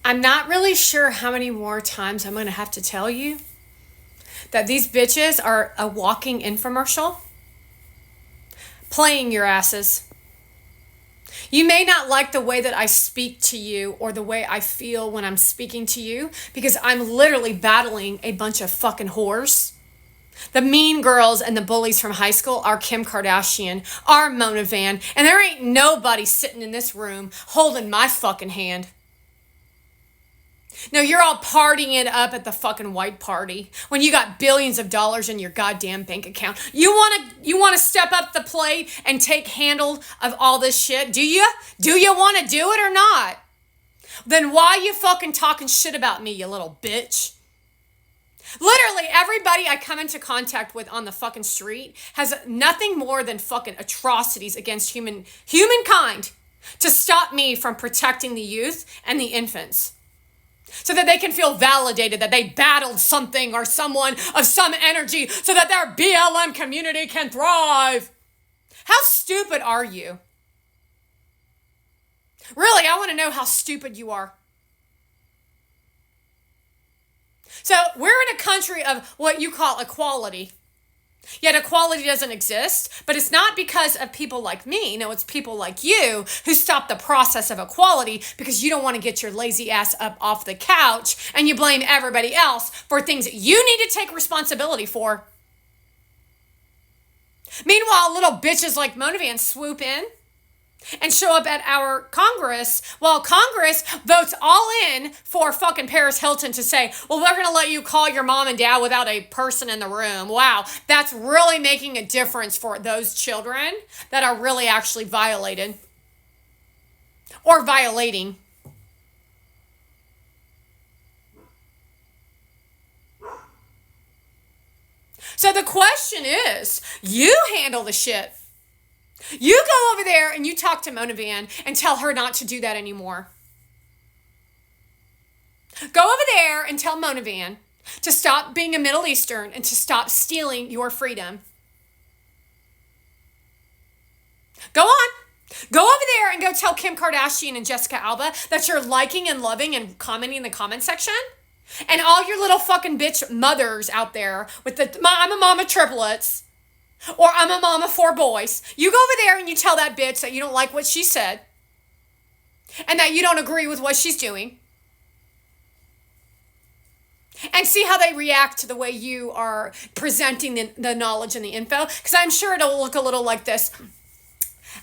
I'm not really sure how many more times I'm going to have to tell you that these bitches are a walking infomercial playing your asses. You may not like the way that I speak to you or the way I feel when I'm speaking to you because I'm literally battling a bunch of fucking whores. The mean girls and the bullies from high school are Kim Kardashian, are Mona Van, and there ain't nobody sitting in this room holding my fucking hand. No, you're all partying it up at the fucking white party when you got billions of dollars in your goddamn bank account. You want to step up the plate and take handle of all this shit? Do you? Do you want to do it or not? Then why you fucking talking shit about me, you little bitch? Literally everybody I come into contact with on the fucking street has nothing more than fucking atrocities against humankind to stop me from protecting the youth and the infants. So that they can feel validated that they battled something or someone of some energy so that their BLM community can thrive. How stupid are you? Really, I want to know how stupid you are. So we're in a country of what you call equality. Yet equality doesn't exist, but it's not because of people like me. No, it's people like you who stop the process of equality because you don't want to get your lazy ass up off the couch and you blame everybody else for things you need to take responsibility for. Meanwhile, little bitches like Mona Van swoop in and show up at our Congress while Congress votes all in for fucking Paris Hilton to say, well, we're going to let you call your mom and dad without a person in the room. Wow, that's really making a difference for those children that are really actually violated or violating. So the question is, you handle the shit. You go over there and you talk to Mona Van and tell her not to do that anymore. Go over there and tell Mona Van to stop being a Middle Eastern and to stop stealing your freedom. Go on. Go over there and go tell Kim Kardashian and Jessica Alba that you're liking and loving and commenting in the comment section. And all your little fucking bitch mothers out there with the I'm a mama triplets. Or I'm a mom of 4 boys. You go over there and you tell that bitch that you don't like what she said. And that you don't agree with what she's doing. And see how they react to the way you are presenting the knowledge and the info. Because I'm sure it'll look a little like this.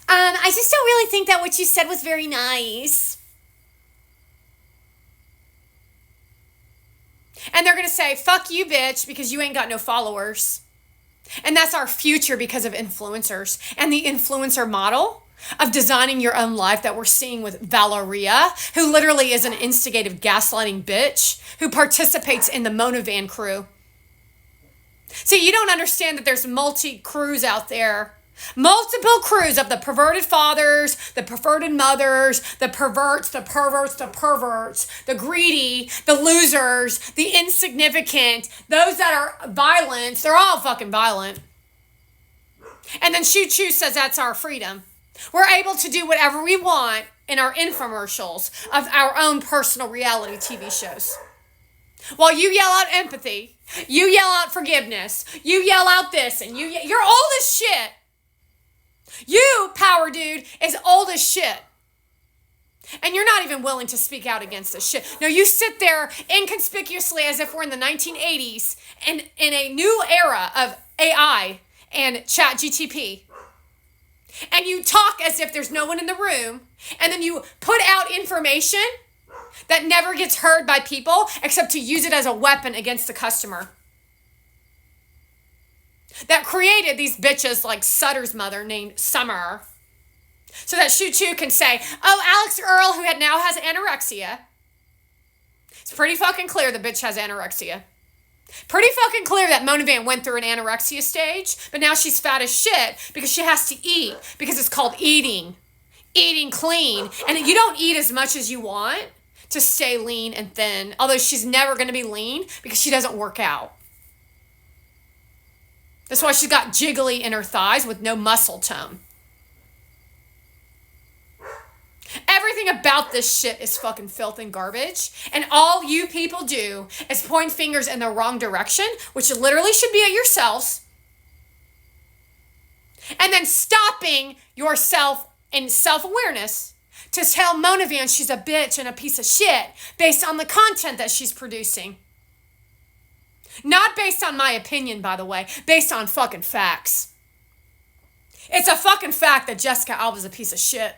I just don't really think that what you said was very nice. And they're going to say, fuck you, bitch, because you ain't got no followers. And that's our future because of influencers and the influencer model of designing your own life that we're seeing with Valeria, who literally is an instigative gaslighting bitch who participates in the Mona Van crew. See, you don't understand that there's multi-crews out there. Multiple crews of the perverted fathers, the perverted mothers, the perverts, the perverts, the perverts, the greedy, the losers, the insignificant, those that are violent. They're all fucking violent. And then Choo Choo says that's our freedom. We're able to do whatever we want in our infomercials of our own personal reality TV shows. While you yell out empathy, you yell out forgiveness, you yell out this, and you're old as shit. You, power dude, is old as shit. And you're not even willing to speak out against this shit. No, you sit there inconspicuously as if we're in the 1980s and in a new era of AI and chat GTP. And you talk as if there's no one in the room. And then you put out information that never gets heard by people except to use it as a weapon against the customer. That created these bitches like Sutter's mother named Summer. So that Choo Choo can say, oh, Alex Earl, who now has anorexia. It's pretty fucking clear the bitch has anorexia. Pretty fucking clear that Mona Van went through an anorexia stage, but now she's fat as shit because she has to eat because it's called eating. Eating clean. And you don't eat as much as you want to stay lean and thin, although she's never going to be lean because she doesn't work out. That's why she's got jiggly in her thighs with no muscle tone. Everything about this shit is fucking filth and garbage. And all you people do is point fingers in the wrong direction, which literally should be at yourselves. And then stopping yourself in self-awareness to tell Mona Van she's a bitch and a piece of shit based on the content that she's producing. Not based on my opinion, by the way, based on fucking facts. It's a fucking fact that Jessica Alba's a piece of shit.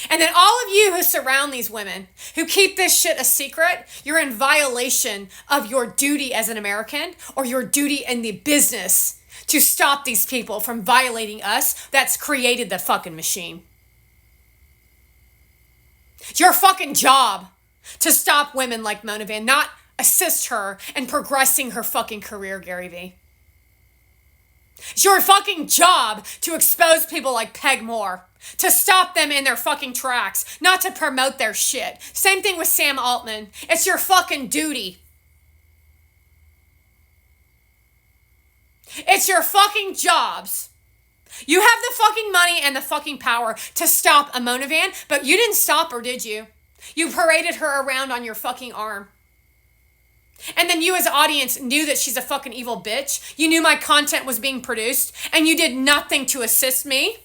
And then all of you who surround these women, who keep this shit a secret, you're in violation of your duty as an American or your duty in the business to stop these people from violating us that's created the fucking machine. It's your fucking job to stop women like Mona Van, not assist her in progressing her fucking career, Gary Vee. It's your fucking job to expose people like Peg Moore, to stop them in their fucking tracks, not to promote their shit. Same thing with Sam Altman. It's your fucking duty. It's your fucking jobs. You have the fucking money and the fucking power to stop a Mona Van, but you didn't stop her, did you? You paraded her around on your fucking arm. And then you as audience knew that she's a fucking evil bitch. You knew my content was being produced, and you did nothing to assist me.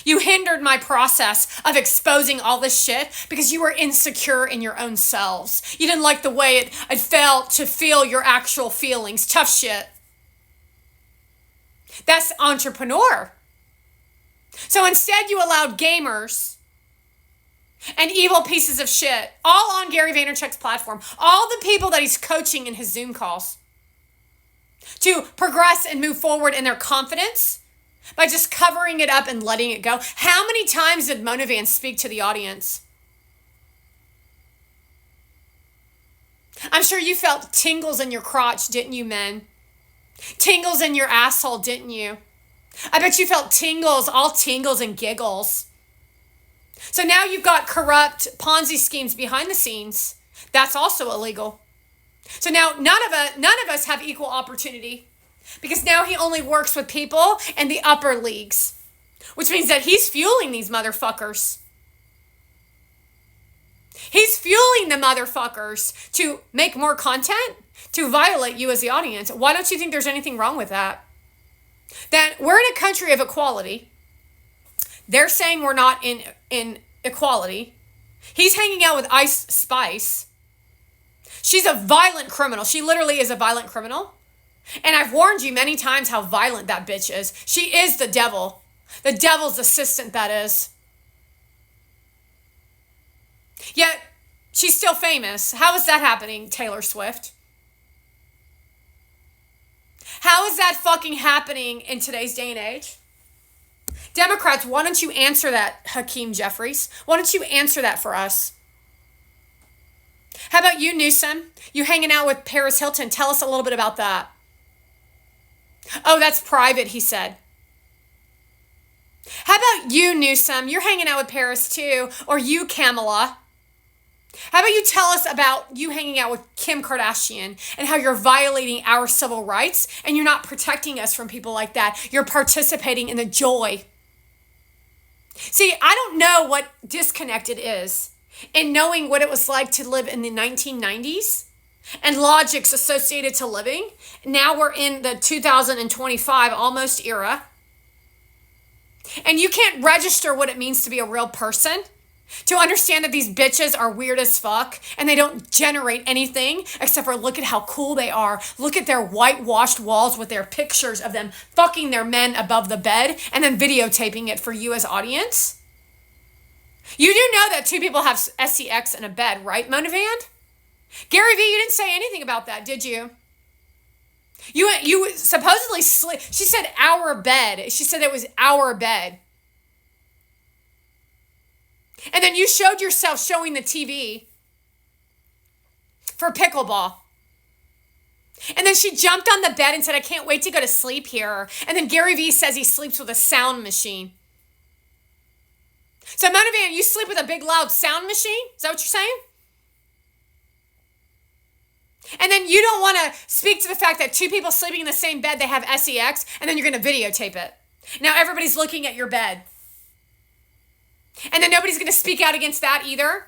You hindered my process of exposing all this shit because you were insecure in your own selves. You didn't like the way it felt to feel your actual feelings. Tough shit. That's entrepreneur. So instead you allowed gamers and evil pieces of shit all on Gary Vaynerchuk's platform, all the people that he's coaching in his Zoom calls, to progress and move forward in their confidence by just covering it up and letting it go. How many times did Mona Van speak to the audience? I'm sure you felt tingles in your crotch, didn't you, men? Tingles in your asshole, didn't you? I bet you felt tingles, all tingles and giggles. So now you've got corrupt Ponzi schemes behind the scenes. That's also illegal. So now none of us have equal opportunity, because now he only works with people in the upper leagues, which means that he's fueling these motherfuckers. He's fueling the motherfuckers to make more content, to violate you as the audience. Why don't you think there's anything wrong with that? That we're in a country of equality. They're saying we're not in equality. He's hanging out with Ice Spice. She's a violent criminal. She literally is a violent criminal. And I've warned you many times how violent that bitch is. She is the devil. The devil's assistant, that is. Yet, she's still famous. How is that happening, Taylor Swift? How is that fucking happening in today's day and age? Democrats, why don't you answer that, Hakeem Jeffries? Why don't you answer that for us? How about you, Newsom? You hanging out with Paris Hilton. Tell us a little bit about that. Oh, that's private, he said. How about you, Newsom? You're hanging out with Paris too. Or you, Kamala. How about you tell us about you hanging out with Kim Kardashian and how you're violating our civil rights and you're not protecting us from people like that. You're participating in the joy. See, I don't know what disconnected is in knowing what it was like to live in the 1990s and logics associated to living. Now we're in the 2025 almost era. And you can't register what it means to be a real person, to understand that these bitches are weird as fuck and they don't generate anything except for look at how cool they are. Look at their whitewashed walls with their pictures of them fucking their men above the bed and then videotaping it for you as audience. You do know that two people have SEX in a bed, right, Mona Van? Gary Vee, you didn't say anything about that, did you? You supposedly sleep. She said our bed. She said it was our bed. And then you showed yourself showing the TV for pickleball. And then she jumped on the bed and said, I can't wait to go to sleep here. And then Gary Vee says he sleeps with a sound machine. So Mona Van, you sleep with a big loud sound machine? Is that what you're saying? And then you don't want to speak to the fact that two people sleeping in the same bed, they have SEX, and then you're going to videotape it. Now everybody's looking at your bed. And then nobody's going to speak out against that either.